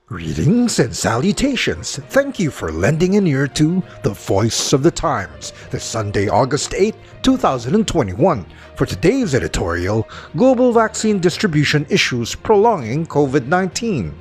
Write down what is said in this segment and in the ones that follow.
Greetings and salutations. Thank you for lending an ear to the Voice of the Times this Sunday, August 8, 2021. For today's editorial, Global Vaccine Distribution Issues Prolonging COVID-19.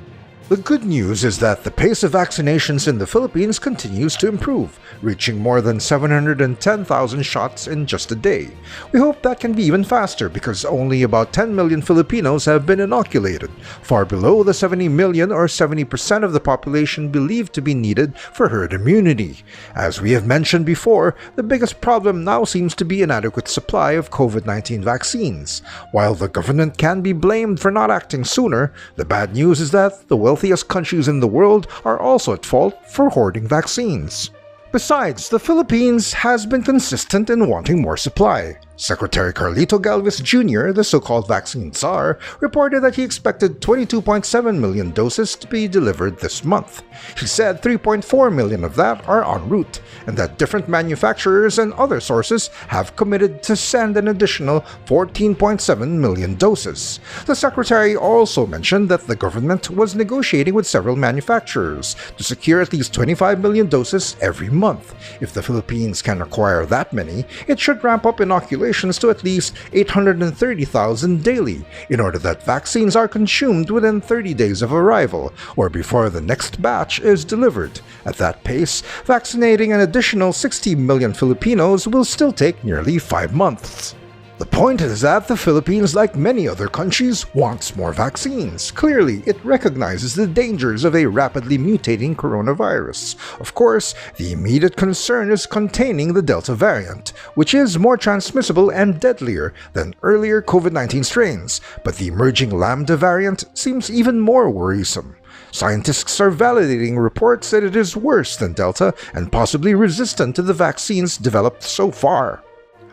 The good news is that the pace of vaccinations in the Philippines continues to improve, reaching more than 710,000 shots in just a day. We hope that can be even faster because only about 10 million Filipinos have been inoculated, far below the 70 million or 70% of the population believed to be needed for herd immunity. As we have mentioned before, the biggest problem now seems to be inadequate supply of COVID-19 vaccines. While the government can be blamed for not acting sooner, the bad news is that the wealthiest countries in the world are also at fault for hoarding vaccines. Besides, the Philippines has been consistent in wanting more supply. Secretary Carlito Galvez Jr., the so-called vaccine czar, reported that he expected 22.7 million doses to be delivered this month. He said 3.4 million of that are en route, and that different manufacturers and other sources have committed to send an additional 14.7 million doses. The secretary also mentioned that the government was negotiating with several manufacturers to secure at least 25 million doses every month. If the Philippines can acquire that many, it should ramp up inoculations to at least 830,000 daily, in order that vaccines are consumed within 30 days of arrival, or before the next batch is delivered. At that pace, vaccinating an additional 60 million Filipinos will still take nearly 5 months. The point is that the Philippines, like many other countries, wants more vaccines. Clearly, it recognizes the dangers of a rapidly mutating coronavirus. Of course, the immediate concern is containing the Delta variant, which is more transmissible and deadlier than earlier COVID-19 strains, but the emerging Lambda variant seems even more worrisome. Scientists are validating reports that it is worse than Delta and possibly resistant to the vaccines developed so far.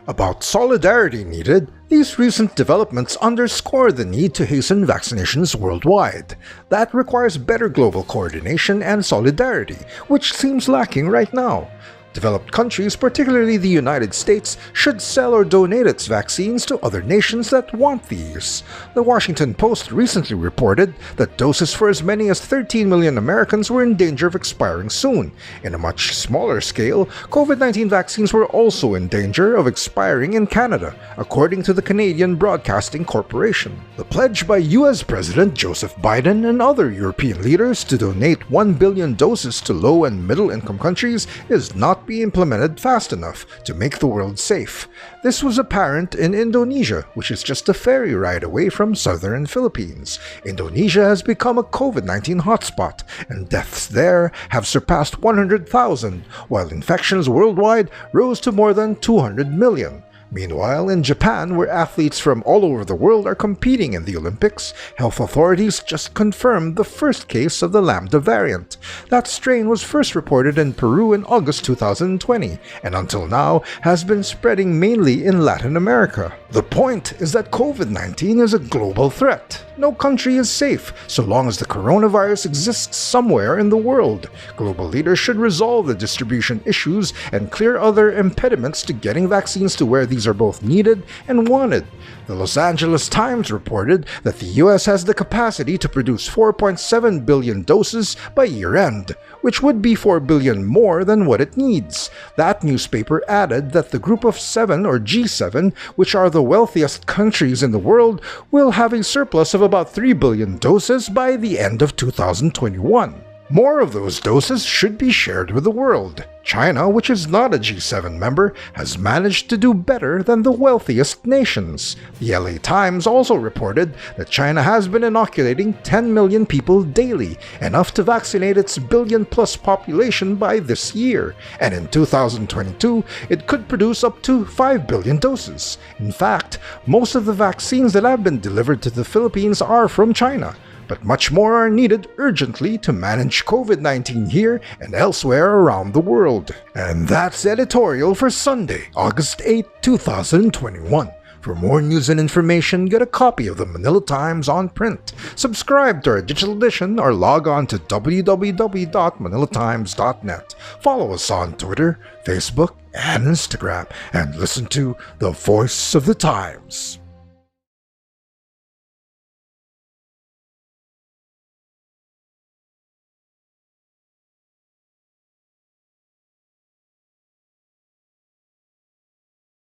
About solidarity needed, these recent developments underscore the need to hasten vaccinations worldwide. That requires better global coordination and solidarity, which seems lacking right now. Developed countries, particularly the United States, should sell or donate its vaccines to other nations that want these. The Washington Post recently reported that doses for as many as 13 million Americans were in danger of expiring soon. In a much smaller scale, COVID-19 vaccines were also in danger of expiring in Canada, according to the Canadian Broadcasting Corporation. The pledge by US President Joseph Biden and other European leaders to donate 1 billion doses to low and middle-income countries is not be implemented fast enough to make the world safe. This was apparent in Indonesia, which is just a ferry ride away from southern Philippines. Indonesia has become a COVID-19 hotspot, and deaths there have surpassed 100,000, while infections worldwide rose to more than 200 million. Meanwhile, in Japan, where athletes from all over the world are competing in the Olympics, health authorities just confirmed the first case of the Lambda variant. That strain was first reported in Peru in August 2020, and until now has been spreading mainly in Latin America. The point is that COVID-19 is a global threat. No country is safe so long as the coronavirus exists somewhere in the world. Global leaders should resolve the distribution issues and clear other impediments to getting vaccines to where these are both needed and wanted. The Los Angeles Times reported that the US has the capacity to produce 4.7 billion doses by year-end, which would be 4 billion more than what it needs. That newspaper added that the Group of Seven, or G7, which are the wealthiest countries in the world, will have a surplus of about 3 billion doses by the end of 2021. More of those doses should be shared with the world. China, which is not a G7 member, has managed to do better than the wealthiest nations. The LA Times also reported that China has been inoculating 10 million people daily, enough to vaccinate its billion-plus population by this year, and in 2022, it could produce up to 5 billion doses. In fact, most of the vaccines that have been delivered to the Philippines are from China. But much more are needed urgently to manage COVID-19 here and elsewhere around the world. And that's editorial for Sunday, August 8, 2021. For more news and information, get a copy of the Manila Times on print. Subscribe to our digital edition or log on to www.manilatimes.net. Follow us on Twitter, Facebook, and Instagram, and listen to the Voice of the Times.